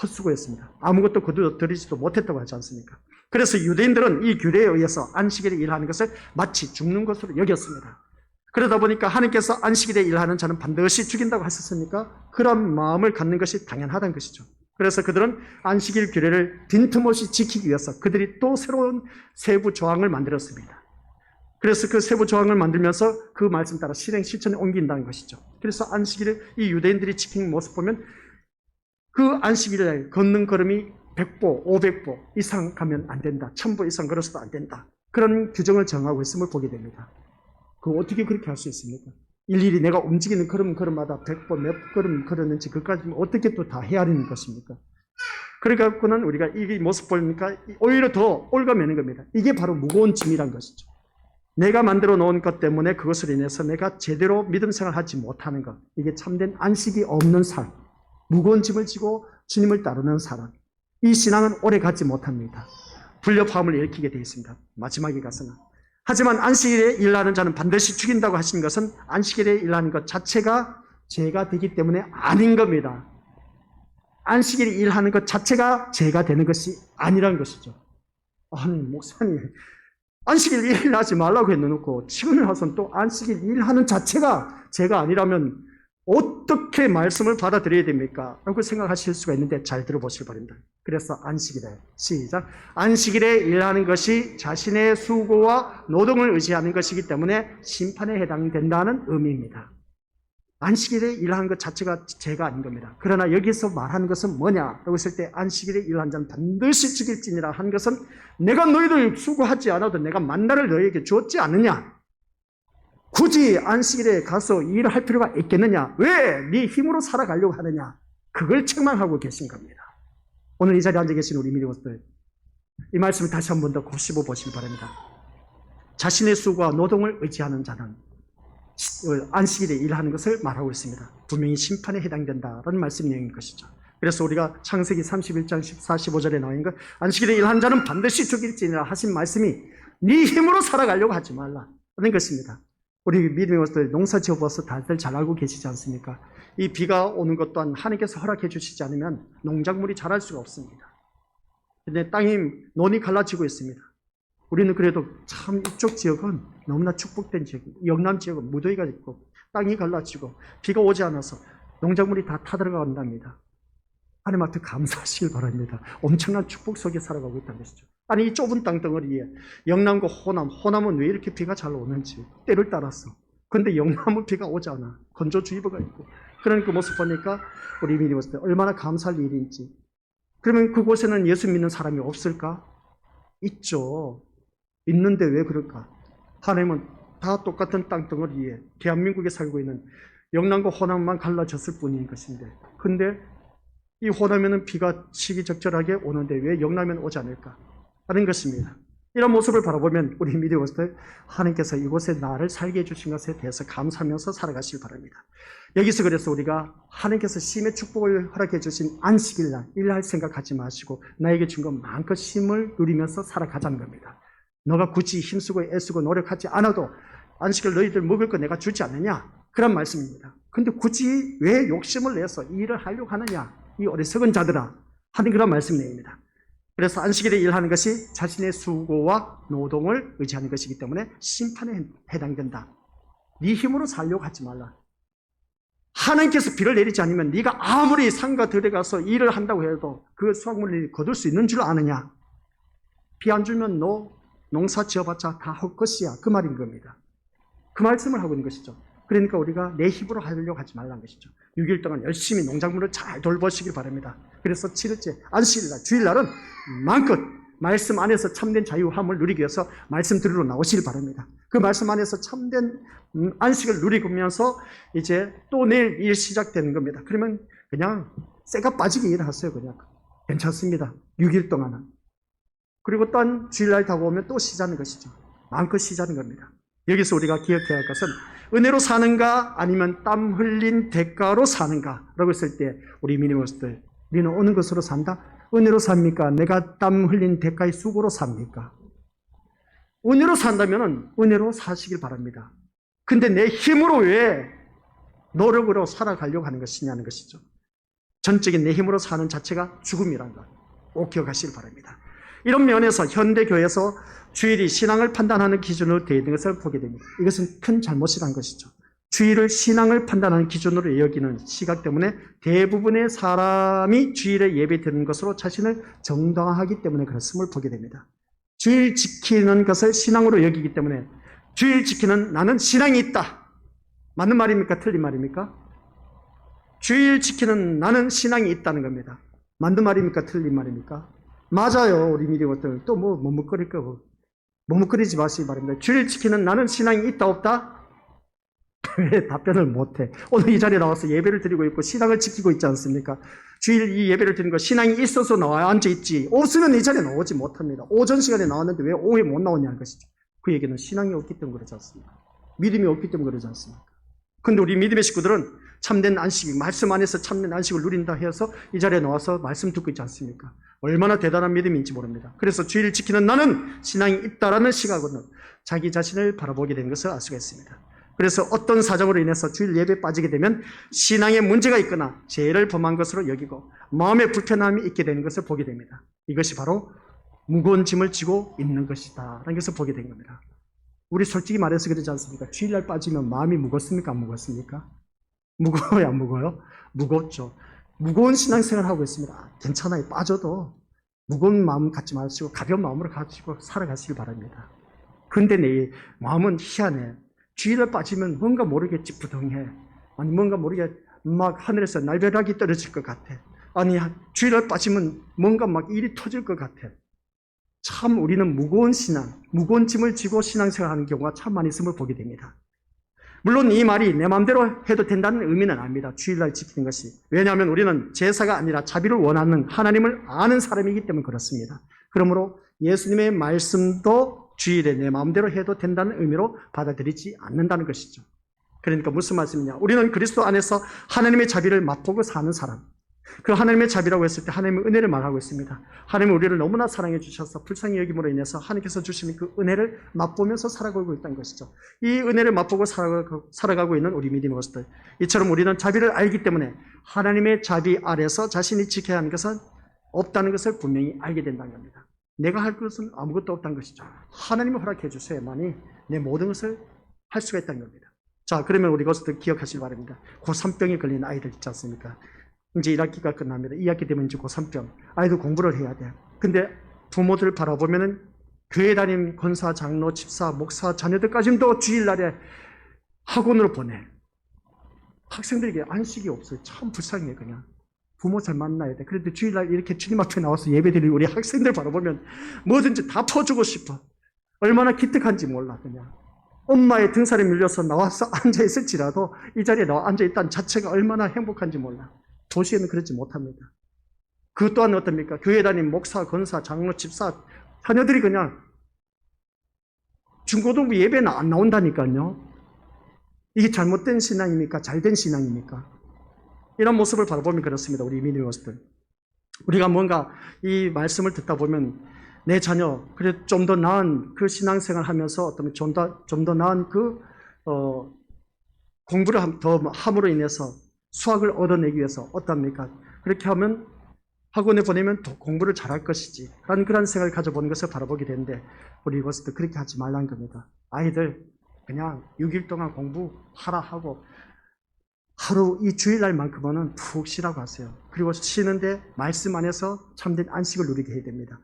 헛수고였습니다. 아무것도 거두어들이지도 못했다고 하지 않습니까? 그래서 유대인들은 이 규례에 의해서 안식일에 일하는 것을 마치 죽는 것으로 여겼습니다. 그러다 보니까 하나님께서 안식일에 일하는 자는 반드시 죽인다고 하셨으니까 그런 마음을 갖는 것이 당연하다는 것이죠. 그래서 그들은 안식일 규례를 빈틈없이 지키기 위해서 그들이 또 새로운 세부 조항을 만들었습니다. 그래서 그 세부 조항을 만들면서 그 말씀 따라 실천에 옮긴다는 것이죠. 그래서 안식일에 이 유대인들이 지킨 모습 보면 그 안식일에 걷는 걸음이 100보, 500보 이상 가면 안 된다. 1000보 이상 걸어서도 안 된다. 그런 규정을 정하고 있음을 보게 됩니다. 그거 어떻게 그렇게 할 수 있습니까? 일일이 내가 움직이는 걸음마다 100보 몇 걸음 걸었는지 그까지 어떻게 또 다 헤아리는 것입니까? 그래갖고는 우리가 이 모습 보니까 오히려 더 올가매는 겁니다. 이게 바로 무거운 짐이란 것이죠. 내가 만들어 놓은 것 때문에 그것을 인해서 내가 제대로 믿음 생활하지 못하는 것. 이게 참된 안식이 없는 삶. 무거운 짐을 지고 주님을 따르는 사람. 이 신앙은 오래 가지 못합니다. 불협화음을 일으키게 되어 있습니다. 마지막에 가서는. 하지만 안식일에 일하는 자는 반드시 죽인다고 하신 것은 안식일에 일하는 것 자체가 죄가 되기 때문에 아닌 겁니다. 안식일에 일하는 것 자체가 죄가 되는 것이 아니라는 것이죠. 아니, 목사님, 안식일 일하지 말라고 해놓고 지금 와서는 또 안식일 일하는 자체가 죄가 아니라면 어떻게 말씀을 받아들여야 됩니까? 라고 생각하실 수가 있는데 잘 들어보시기 바랍니다. 그래서 안식일에 시작. 안식일에 일하는 것이 자신의 수고와 노동을 의지하는 것이기 때문에 심판에 해당된다는 의미입니다. 안식일에 일하는 것 자체가 죄가 아닌 겁니다. 그러나 여기서 말하는 것은 뭐냐라고 했을 때 안식일에 일하는 자는 반드시 죽일지니라 한 것은 내가 너희들 수고하지 않아도 내가 만나를 너희에게 줬지 않느냐? 굳이 안식일에 가서 일을 할 필요가 있겠느냐? 왜 네 힘으로 살아가려고 하느냐? 그걸 책망하고 계신 겁니다. 오늘 이 자리에 앉아 계신 우리 믿음들, 이 말씀을 다시 한 번 더 곱씹어 보시기 바랍니다. 자신의 수고와 노동을 의지하는 자는 안식일에 일하는 것을 말하고 있습니다. 분명히 심판에 해당된다라는 말씀 내용인 것이죠. 그래서 우리가 창세기 31장 14, 15절에 나와 있는 것, 안식일에 일하는 자는 반드시 죽일지니라 하신 말씀이 네 힘으로 살아가려고 하지 말라 하는 것입니다. 우리 믿음의 것들 농사 지어봐서 다들 잘 알고 계시지 않습니까? 이 비가 오는 것 또한 하나님께서 허락해 주시지 않으면 농작물이 자랄 수가 없습니다. 근데 땅이 논이 갈라지고 있습니다. 우리는 그래도 참 이쪽 지역은 너무나 축복된 지역입니다. 영남 지역은 무더위가 있고 땅이 갈라지고 비가 오지 않아서 농작물이 다 타들어간답니다. 하나님 앞에 감사하시길 바랍니다. 엄청난 축복 속에 살아가고 있다는 것이죠. 아니 이 좁은 땅덩어리에 영남과 호남은 왜 이렇게 비가 잘 오는지 때를 따라서. 그런데 영남은 비가 오지 않아. 건조주의보가 있고. 그런 그 모습 보니까 우리 믿음의 것들 얼마나 감사할 일인지. 그러면 그곳에는 예수 믿는 사람이 없을까? 있죠. 있는데 왜 그럴까? 하나님은 다 똑같은 땅덩어리에 대한민국에 살고 있는 영남과 호남만 갈라졌을 뿐인 것인데, 근데 이 호남에는 비가 시기적절하게 오는데 왜 영남에는 오지 않을까 하는 것입니다. 이런 모습을 바라보면 우리 믿음의 것들, 하나님께서 이곳에 나를 살게 해주신 것에 대해서 감사하면서 살아가시기 바랍니다. 여기서 그래서 우리가 하나님께서 심의 축복을 허락해 주신 안식일날 일할 생각하지 마시고 나에게 준 것 마음껏 쉼을 누리면서 살아가자는 겁니다. 너가 굳이 힘쓰고 애쓰고 노력하지 않아도 안식일 너희들 먹을 거 내가 주지 않느냐? 그런 말씀입니다. 근데 굳이 왜 욕심을 내서 이 일을 하려고 하느냐? 이 어리석은 자들아 하는 그런 말씀 내용입니다. 그래서 안식일에 일하는 것이 자신의 수고와 노동을 의지하는 것이기 때문에 심판에 해당된다. 네 힘으로 살려고 하지 말라. 하나님께서 비를 내리지 않으면 네가 아무리 산과 들에 가서 일을 한다고 해도 그 수확물을 거둘 수 있는 줄 아느냐? 비 안 주면 너 농사 지어봤자 다 헛것이야. 그 말인 겁니다. 그 말씀을 하고 있는 것이죠. 그러니까 우리가 내 힘으로 하려고 하지 말라는 것이죠. 6일 동안 열심히 농작물을 잘 돌보시길 바랍니다. 그래서 7일째 안식일날, 주일날은 마음껏 말씀 안에서 참된 자유함을 누리기 위해서 말씀 들으러 나오시길 바랍니다. 그 말씀 안에서 참된 안식을 누리면서 이제 또 내일 일 시작되는 겁니다. 그러면 그냥 쇠가 빠지게 일하세요. 그냥 괜찮습니다. 6일 동안은. 그리고 또 주일날 다가오면 또 쉬자는 것이죠. 마음껏 쉬자는 겁니다. 여기서 우리가 기억해야 할 것은 은혜로 사는가 아니면 땀 흘린 대가로 사는가 라고 했을 때 우리 미니머스들, 우리는 어느 것으로 산다? 은혜로 삽니까? 내가 땀 흘린 대가의 수고로 삽니까? 은혜로 산다면 은혜로 사시길 바랍니다. 근데 내 힘으로 왜 노력으로 살아가려고 하는 것이냐는 것이죠. 전적인 내 힘으로 사는 자체가 죽음이라는 것 꼭 기억하시길 바랍니다. 이런 면에서 현대교회에서 주일이 신앙을 판단하는 기준으로 되어 있는 것을 보게 됩니다. 이것은 큰 잘못이라는 것이죠. 주일을 신앙을 판단하는 기준으로 여기는 시각 때문에 대부분의 사람이 주일에 예배드리는 것으로 자신을 정당화하기 때문에 그렇음을 보게 됩니다. 주일 지키는 것을 신앙으로 여기기 때문에 주일 지키는 나는 신앙이 있다. 맞는 말입니까? 틀린 말입니까? 주일 지키는 나는 신앙이 있다는 겁니다. 맞는 말입니까? 틀린 말입니까? 맞아요. 우리 미디어들 또 뭐 머뭇거릴 거고 머뭇거리지 마시기 바랍니다. 주일 지키는 나는 신앙이 있다 없다? 왜 답변을 못해? 오늘 이 자리에 나와서 예배를 드리고 있고 신앙을 지키고 있지 않습니까? 주일 이 예배를 드리는 거 신앙이 있어서 나와 앉아있지 없으면 이 자리에 나오지 못합니다. 오전 시간에 나왔는데 왜 오후에 못 나오냐는 것이죠. 그 얘기는 신앙이 없기 때문에 그러지 않습니까? 믿음이 없기 때문에 그러지 않습니까? 근데 우리 믿음의 식구들은 참된 안식, 말씀 안에서 참된 안식을 누린다 해서 이 자리에 나와서 말씀 듣고 있지 않습니까? 얼마나 대단한 믿음인지 모릅니다. 그래서 주일을 지키는 나는 신앙이 있다라는 시각으로 자기 자신을 바라보게 된 것을 알 수가 있습니다. 그래서 어떤 사정으로 인해서 주일 예배에 빠지게 되면 신앙에 문제가 있거나 죄를 범한 것으로 여기고 마음의 불편함이 있게 되는 것을 보게 됩니다. 이것이 바로 무거운 짐을 지고 있는 것이다 라는 것을 보게 된 겁니다. 우리 솔직히 말해서 그러지 않습니까? 주일날 빠지면 마음이 무겁습니까? 안 무겁습니까? 무거워요? 안 무거워요? 무겁죠. 무거운 신앙생활을 하고 있습니다. 괜찮아요. 빠져도 무거운 마음 갖지 마시고 가벼운 마음으로 가지고 살아가시기 바랍니다. 근데 내 마음은 희한해. 주일날 빠지면 뭔가 모르게 찌뿌둥해. 아니 뭔가 모르게 막 하늘에서 날벼락이 떨어질 것 같아. 아니 주일날 빠지면 뭔가 막 일이 터질 것 같아. 참 우리는 무거운 신앙, 무거운 짐을 지고 신앙생활하는 경우가 참 많이 있음을 보게 됩니다. 물론 이 말이 내 마음대로 해도 된다는 의미는 아닙니다. 주일날 지키는 것이. 왜냐하면 우리는 제사가 아니라 자비를 원하는 하나님을 아는 사람이기 때문에 그렇습니다. 그러므로 예수님의 말씀도 주일에 내 마음대로 해도 된다는 의미로 받아들이지 않는다는 것이죠. 그러니까 무슨 말씀이냐? 우리는 그리스도 안에서 하나님의 자비를 맛보고 사는 사람. 그 하나님의 자비라고 했을 때 하나님의 은혜를 말하고 있습니다. 하나님은 우리를 너무나 사랑해 주셔서 불쌍히 여김으로 인해서 하나님께서 주시는 그 은혜를 맛보면서 살아가고 있다는 것이죠. 이 은혜를 맛보고 살아가고 있는 우리 믿음의 것들. 이처럼 우리는 자비를 알기 때문에 하나님의 자비 아래서 자신이 지켜야 하는 것은 없다는 것을 분명히 알게 된다는 겁니다. 내가 할 것은 아무것도 없다는 것이죠. 하나님이 허락해 주셔야만이 내 모든 것을 할 수가 있다는 겁니다. 자, 그러면 우리 그것을 기억하시기 바랍니다. 고3병에 걸린 아이들 있지 않습니까? 이제 1학기가 끝납니다. 2학기 되면 이제 고3병. 아이도 공부를 해야 돼요. 근데 부모들 바라보면은 교회 다닌 권사, 장로, 집사, 목사, 자녀들까지도 주일날에 학원으로 보내. 학생들에게 안식이 없어요. 참 불쌍해, 그냥. 부모 잘 만나야 돼. 그런데 주일날 이렇게 주님 앞에 나와서 예배드리는 우리 학생들 바라보면 뭐든지 다 퍼주고 싶어. 얼마나 기특한지 몰라, 그냥. 엄마의 등살에 밀려서 나와서 앉아있을지라도 이 자리에 나와 앉아있다는 자체가 얼마나 행복한지 몰라. 도시에는 그렇지 못합니다. 그것 또한 어떻습니까? 교회 다닌 목사, 권사, 장로, 집사, 자녀들이 그냥 중고등부 예배는 안 나온다니까요. 이게 잘못된 신앙입니까? 잘된 신앙입니까? 이런 모습을 바라보면 그렇습니다. 우리 믿음의 모습들. 우리가 뭔가 이 말씀을 듣다 보면 내 자녀, 그래 좀 더 나은 그 신앙생활 하면서 어떤 좀 더 나은 그 공부를 더 함으로 인해서 수학을 얻어내기 위해서 어떻습니까? 그렇게 하면 학원에 보내면 더 공부를 잘할 것이지. 라는 그런 생각을 가져보는 것을 바라보게 되는데 우리 이것도 그렇게 하지 말라는 겁니다. 아이들 그냥 6일 동안 공부하라 하고 하루 이 주일날만큼은 푹 쉬라고 하세요. 그리고 쉬는데 말씀 안에서 참된 안식을 누리게 해야 됩니다.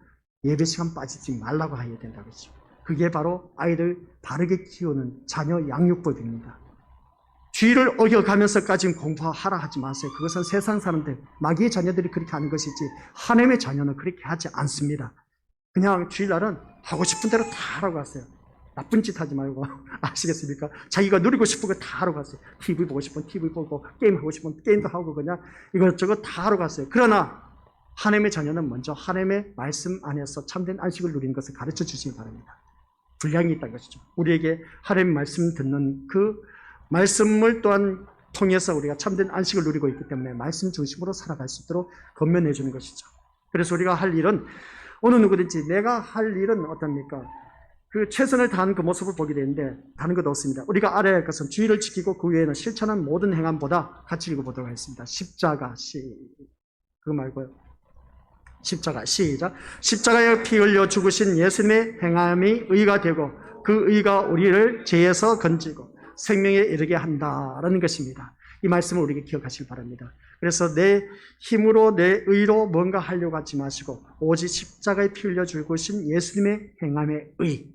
예배 시간 빠지지 말라고 해야 된다고 했죠. 그게 바로 아이들 바르게 키우는 자녀 양육법입니다. 주의를 어겨가면서까지 공부하라 하지 마세요. 그것은 세상 사람들, 마귀의 자녀들이 그렇게 하는 것이지 하나님의 자녀는 그렇게 하지 않습니다. 그냥 주일날은 하고 싶은 대로 다 하라고 하세요. 나쁜 짓 하지 말고 아시겠습니까? 자기가 누리고 싶은 거 다 하러 가세요. TV 보고 싶으면 TV 보고 게임하고 싶으면 게임도 하고 그냥 이것저것 다 하러 가세요. 그러나 하나님의 자녀는 먼저 하나님의 말씀 안에서 참된 안식을 누리는 것을 가르쳐 주시기 바랍니다. 분량이 있다는 것이죠. 우리에게 하나님의 말씀 듣는 그 말씀을 또한 통해서 우리가 참된 안식을 누리고 있기 때문에 말씀 중심으로 살아갈 수 있도록 건면해 주는 것이죠. 그래서 우리가 할 일은 어느 누구든지 내가 할 일은 어떻습니까? 그 최선을 다하는 그 모습을 보게 되는데 다른 것 없습니다. 우리가 알아야 할 것은 주의를 지키고 그 외에는 실천한 모든 행함보다 같이 읽어보도록 하겠습니다. 십자가 그거 말고요. 십자가 시작. 십자가에 피 흘려 죽으신 예수님의 행함이 의가 되고 그 의가 우리를 죄에서 건지고 생명에 이르게 한다라는 것입니다. 이 말씀을 우리에게 기억하시기 바랍니다. 그래서 내 힘으로 내 의로 뭔가 하려고 하지 마시고 오직 십자가에 피 흘려 죽으신 예수님의 행함의 의,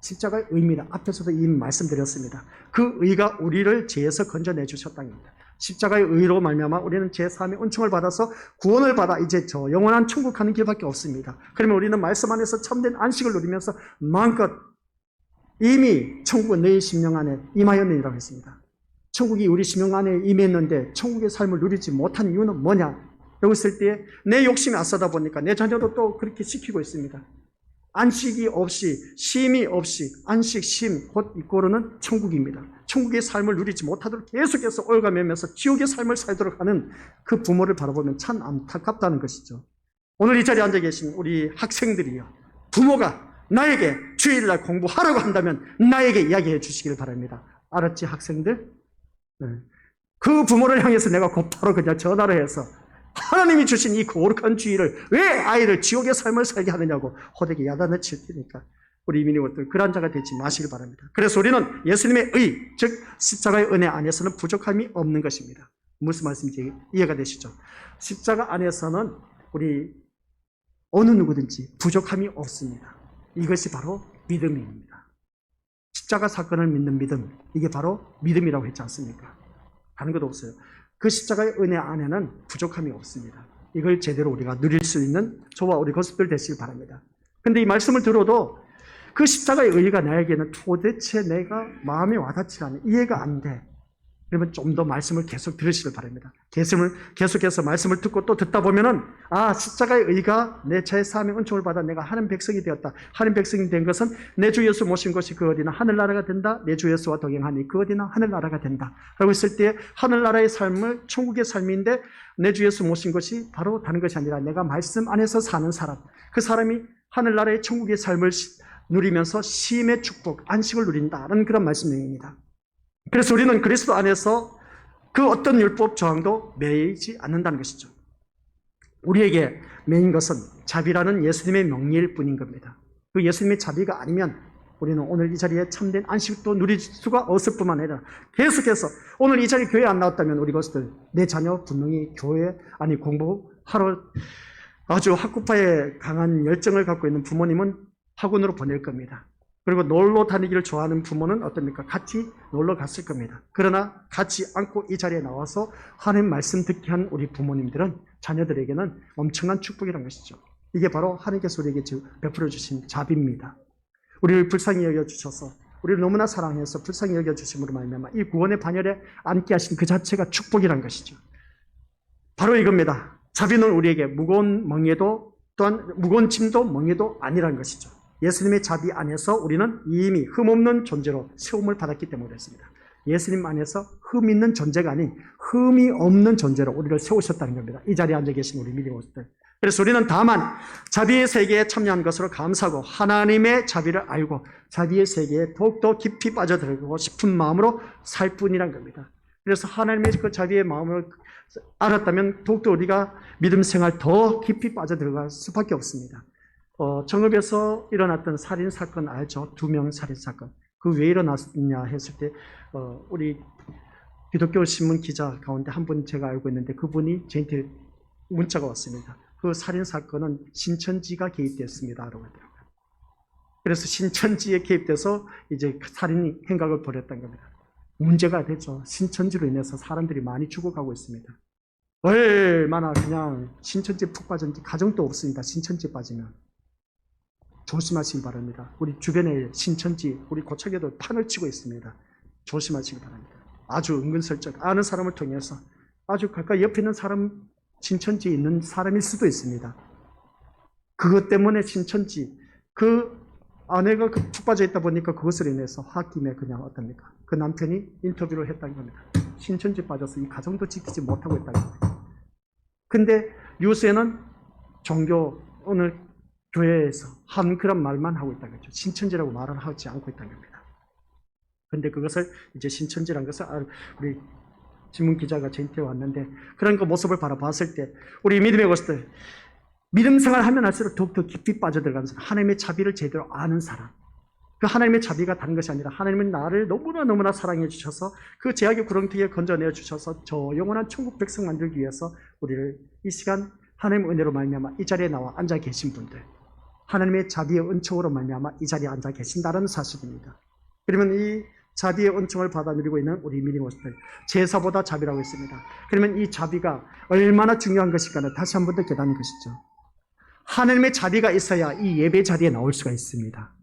십자가의 의입니다. 앞에서도 이미 말씀드렸습니다. 그 의가 우리를 죄에서 건져내 주셨다는 겁니다. 십자가의 의로 말미암아 우리는 제3의 은총을 받아서 구원을 받아 이제 저 영원한 천국 가는 길밖에 없습니다. 그러면 우리는 말씀 안에서 참된 안식을 누리면서 마음껏 이미 천국은 너희 심령 안에 임하였느니라고 했습니다. 천국이 우리 심령 안에 임했는데 천국의 삶을 누리지 못한 이유는 뭐냐? 여기 있을 때 내 욕심이 앞서다 보니까 내 자녀도 또 그렇게 시키고 있습니다. 안식이 없이 쉼이 없이 안식, 쉼, 곧 이꼬르는 천국입니다. 천국의 삶을 누리지 못하도록 계속해서 올가매면서 지옥의 삶을 살도록 하는 그 부모를 바라보면 참 안타깝다는 것이죠. 오늘 이 자리에 앉아 계신 우리 학생들이요. 부모가 나에게 주일날 공부하라고 한다면 나에게 이야기해 주시길 바랍니다. 알았지, 학생들? 네. 그 부모를 향해서 내가 곧바로 그냥 전화를 해서 하나님이 주신 이 거룩한 주일을 왜 아이를 지옥의 삶을 살게 하느냐고 호되게 야단을 칠 테니까 우리 이민희들 그런 자가 되지 마시길 바랍니다. 그래서 우리는 예수님의 의, 즉 십자가의 은혜 안에서는 부족함이 없는 것입니다. 무슨 말씀인지 이해가 되시죠? 십자가 안에서는 우리 어느 누구든지 부족함이 없습니다. 이것이 바로 믿음입니다. 십자가 사건을 믿는 믿음, 이게 바로 믿음이라고 했지 않습니까? 다른 것도 없어요. 그 십자가의 은혜 안에는 부족함이 없습니다. 이걸 제대로 우리가 누릴 수 있는 저와 우리 거습들 되시길 바랍니다. 그런데 이 말씀을 들어도 그 십자가의 의의가 나에게는 도대체 내가 마음에 와닿지가 않아. 이해가 안 돼. 그러면 좀 더 말씀을 계속 들으시길 바랍니다. 계속해서 말씀을 듣고 또 듣다 보면은, 십자가의 의의가 내 제3의 은총을 받아 내가 하나님 백성이 되었다. 하나님 백성이 된 것은 내 주 예수 모신 것이 그 어디나 하늘나라가 된다. 내 주 예수와 동행하니 그 어디나 하늘나라가 된다. 라고 했을 때 하늘나라의 삶을 천국의 삶인데 내 주 예수 모신 것이 바로 다른 것이 아니라 내가 말씀 안에서 사는 사람. 그 사람이 하늘나라의 천국의 삶을 누리면서 쉼의 축복, 안식을 누린다는 그런 말씀 내용입니다. 그래서 우리는 그리스도 안에서 그 어떤 율법 저항도 매이지 않는다는 것이죠. 우리에게 매인 것은 자비라는 예수님의 명리일 뿐인 겁니다. 그 예수님의 자비가 아니면 우리는 오늘 이 자리에 참된 안식도 누릴 수가 없을 뿐만 아니라 계속해서 오늘 이 자리에 교회 안 나왔다면 우리 것들 내 자녀 분명히 교회 공부하러 아주 학구파에 강한 열정을 갖고 있는 부모님은 학원으로 보낼 겁니다. 그리고 놀러 다니기를 좋아하는 부모는 어떻습니까? 같이 놀러 갔을 겁니다. 그러나 같이 앉고 이 자리에 나와서 하나님 말씀 듣게 한 우리 부모님들은 자녀들에게는 엄청난 축복이라는 것이죠. 이게 바로 하나님께서 우리에게 베풀어 주신 자비입니다. 우리를 불쌍히 여겨주셔서 우리를 너무나 사랑해서 불쌍히 여겨주심으로 말미암아 이 구원의 반열에 앉게 하신 그 자체가 축복이라는 것이죠. 바로 이겁니다. 자비는 우리에게 무거운 멍에도 또한 무거운 짐도 멍에도 아니라는 것이죠. 예수님의 자비 안에서 우리는 이미 흠없는 존재로 세움을 받았기 때문에 그렇습니다. 예수님 안에서 흠 있는 존재가 아닌 흠이 없는 존재로 우리를 세우셨다는 겁니다. 이 자리에 앉아 계신 우리 믿음의 모습들. 그래서 우리는 다만 자비의 세계에 참여한 것으로 감사하고 하나님의 자비를 알고 자비의 세계에 더욱더 깊이 빠져들고 싶은 마음으로 살 뿐이란 겁니다. 그래서 하나님의 그 자비의 마음을 알았다면 더욱더 우리가 믿음 생활 더 깊이 빠져들어갈 수밖에 없습니다. 정읍에서 일어났던 살인사건 알죠? 2명 살인사건. 그 왜 일어났냐 했을 때, 우리 기독교 신문 기자 가운데 한 분 제가 알고 있는데 그분이 저한테 문자가 왔습니다. 그 살인사건은 신천지가 개입됐습니다. 라고 하더라고요. 그래서 신천지에 개입돼서 이제 살인 행각을 벌였던 겁니다. 문제가 되죠. 신천지로 인해서 사람들이 많이 죽어가고 있습니다. 얼마나 그냥 신천지에 푹 빠졌는지 가정도 없습니다. 신천지에 빠지면. 조심하시기 바랍니다. 우리 주변에 신천지, 우리 고척에도 판을 치고 있습니다. 조심하시기 바랍니다. 아주 은근슬쩍 아는 사람을 통해서 아주 가까이 옆에 있는 사람, 신천지에 있는 사람일 수도 있습니다. 그것 때문에 신천지, 그 아내가 푹 빠져 있다 보니까 그것을 인해서 홧김에 그냥 어떻습니까? 그 남편이 인터뷰를 했다는 겁니다. 신천지에 빠져서 이 가정도 지키지 못하고 있다는 겁니다. 근데 뉴스에는 종교, 오늘 교회에서 한 그런 말만 하고 있다는 거죠. 신천지라고 말을 하지 않고 있다는 겁니다. 근데 그것을 이제 신천지라는 것을 우리 신문 기자가 저한테 왔는데 그런 그 모습을 바라봤을 때 우리 믿음의 것들 믿음 생활 하면 할수록 더욱더 깊이 빠져들어가는 사람, 하나님의 자비를 제대로 아는 사람. 그 하나님의 자비가 다른 것이 아니라 하나님은 나를 너무나 사랑해 주셔서 그 죄악의 구렁텅이에 건져내 주셔서 저 영원한 천국 백성 만들기 위해서 우리를 이 시간 하나님의 은혜로 말미암아 이 자리에 나와 앉아 계신 분들, 하나님의 자비의 은총으로 말미암아 이 자리에 앉아 계신다는 사실입니다. 그러면 이 자비의 은총을 받아 누리고 있는 우리 믿음의 모습들, 제사보다 자비라고 했습니다. 그러면 이 자비가 얼마나 중요한 것일까를 다시 한 번 더 깨닫는 것이죠. 하나님의 자비가 있어야 이 예배 자리에 나올 수가 있습니다.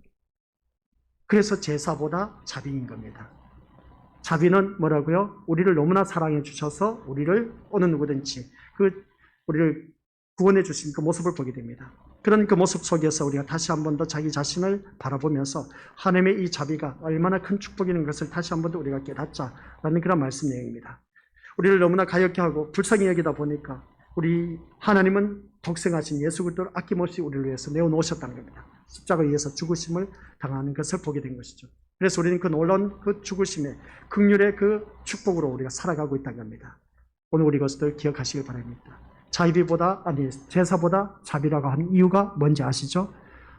그래서 제사보다 자비인 겁니다. 자비는 뭐라고요? 우리를 너무나 사랑해 주셔서 우리를 어느 누구든지 우리를 구원해 주신 그 모습을 보게 됩니다. 그런 그 모습 속에서 우리가 다시 한 번 더 자기 자신을 바라보면서 하나님의 이 자비가 얼마나 큰 축복인 것을 다시 한 번 더 우리가 깨닫자라는 그런 말씀 내용입니다. 우리를 너무나 가엾게 하고 불쌍히 여기다 보니까 우리 하나님은 독생하신 예수 그리스도를 아낌없이 우리를 위해서 내어놓으셨다는 겁니다. 십자가에 의해서 죽으심을 당하는 것을 보게 된 것이죠. 그래서 우리는 그 놀라운 그 죽으심의 긍휼의 그 축복으로 우리가 살아가고 있다는 겁니다. 오늘 우리 것들 기억하시길 바랍니다. 제사보다 자비라고 하는 이유가 뭔지 아시죠?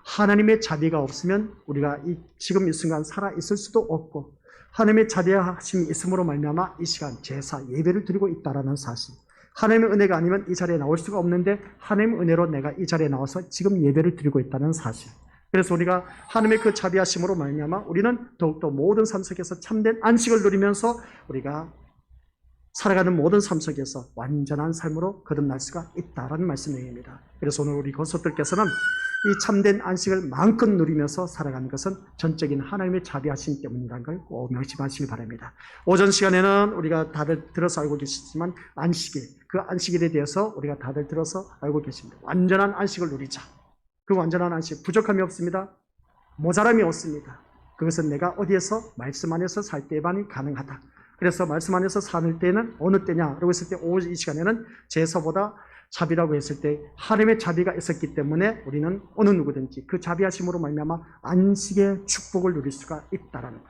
하나님의 자비가 없으면 우리가 지금 이 순간 살아 있을 수도 없고 하나님의 자비하심이 있음으로 말미암아 이 시간 제사 예배를 드리고 있다라는 사실. 하나님의 은혜가 아니면 이 자리에 나올 수가 없는데 하나님의 은혜로 내가 이 자리에 나와서 지금 예배를 드리고 있다는 사실. 그래서 우리가 하나님의 그 자비하심으로 말미암아 우리는 더욱더 모든 삶 속에서 참된 안식을 누리면서 우리가 살아가는 모든 삶 속에서 완전한 삶으로 거듭날 수가 있다라는 말씀입니다. 그래서 오늘 우리 권속들께서는 이 참된 안식을 마음껏 누리면서 살아가는 것은 전적인 하나님의 자비하심 때문이라는 걸 꼭 명심하시기 바랍니다. 오전 시간에는 우리가 다들 들어서 알고 계시지만 안식일, 그 안식일에 대해서 우리가 다들 들어서 알고 계십니다. 완전한 안식을 누리자. 그 완전한 안식, 부족함이 없습니다. 모자람이 없습니다. 그것은 내가 어디에서 말씀 안에서 살 때만이 가능하다. 그래서 말씀 안에서 사는 때는 어느 때냐? 라고 했을 때 오후 이 시간에는 제서보다 자비라고 했을 때 하나님의 자비가 있었기 때문에 우리는 어느 누구든지 그 자비하심으로 말미암아 안식의 축복을 누릴 수가 있다라는 것.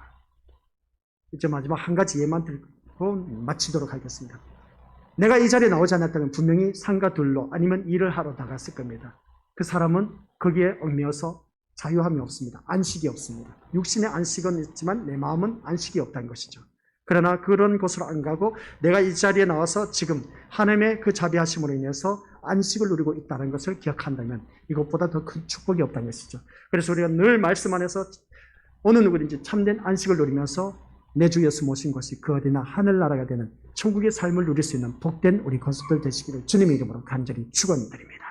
이제 마지막 한 가지 예만 들고 마치도록 하겠습니다. 내가 이 자리에 나오지 않았다면 분명히 상가 둘로 아니면 일을 하러 나갔을 겁니다. 그 사람은 거기에 얽매여서 자유함이 없습니다. 안식이 없습니다. 육신의 안식은 있지만 내 마음은 안식이 없다는 것이죠. 그러나 그런 곳으로 안 가고 내가 이 자리에 나와서 지금 하나님의 그 자비하심으로 인해서 안식을 누리고 있다는 것을 기억한다면 이것보다 더 큰 축복이 없다는 것이죠. 그래서 우리가 늘 말씀 안에서 어느 누구든지 참된 안식을 누리면서 내 주 예수 모신 것이 그 어디나 하늘나라가 되는 천국의 삶을 누릴 수 있는 복된 우리 거수들 되시기를 주님의 이름으로 간절히 축원드립니다.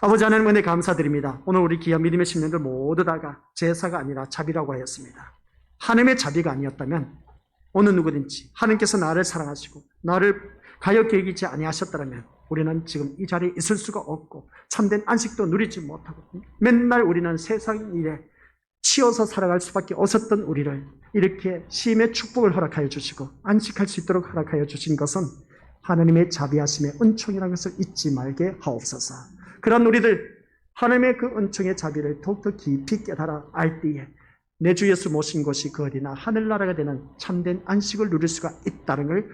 아버지 하나님 은혜 감사드립니다. 오늘 우리 귀한 믿음의 심령들 모두 다가 제사가 아니라 자비라고 하였습니다. 하나님의 자비가 아니었다면 어느 누구든지 하나님께서 나를 사랑하시고 나를 가여 계획이지 아니하셨다면 우리는 지금 이 자리에 있을 수가 없고 참된 안식도 누리지 못하고 맨날 우리는 세상 일에 치여서 살아갈 수밖에 없었던 우리를 이렇게 쉼의 축복을 허락하여 주시고 안식할 수 있도록 허락하여 주신 것은 하나님의 자비하심의 은총이라는 것을 잊지 말게 하옵소서. 그런 우리들 하나님의 그 은총의 자비를 더욱더 깊이 깨달아 알 때에 내 주 예수 모신 것이 그 어디나 하늘나라가 되는 참된 안식을 누릴 수가 있다는 걸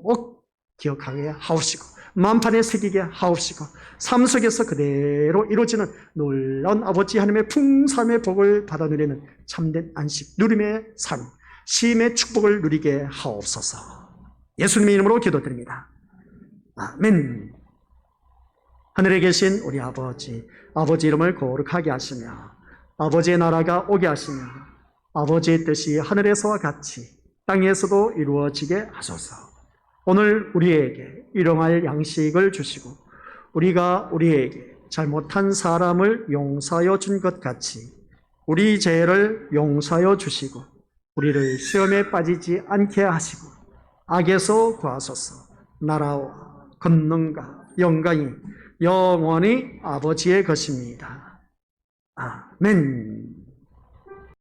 꼭 기억하게 하옵시고 만판에 새기게 하옵시고 삶 속에서 그대로 이루어지는 놀라운 아버지 하나님의 풍성의 복을 받아 누리는 참된 안식, 누림의 삶, 쉼의 축복을 누리게 하옵소서. 예수님의 이름으로 기도드립니다. 아멘. 하늘에 계신 우리 아버지, 아버지 이름을 거룩하게 하시며 아버지의 나라가 오게 하시며 아버지의 뜻이 하늘에서와 같이 땅에서도 이루어지게 하소서. 오늘 우리에게 일용할 양식을 주시고 우리가 우리에게 잘못한 사람을 용서하여 준 것 같이 우리 죄를 용서하여 주시고 우리를 시험에 빠지지 않게 하시고 악에서 구하소서. 나라와 권능과 영광이 영원히 아버지의 것입니다. 아멘.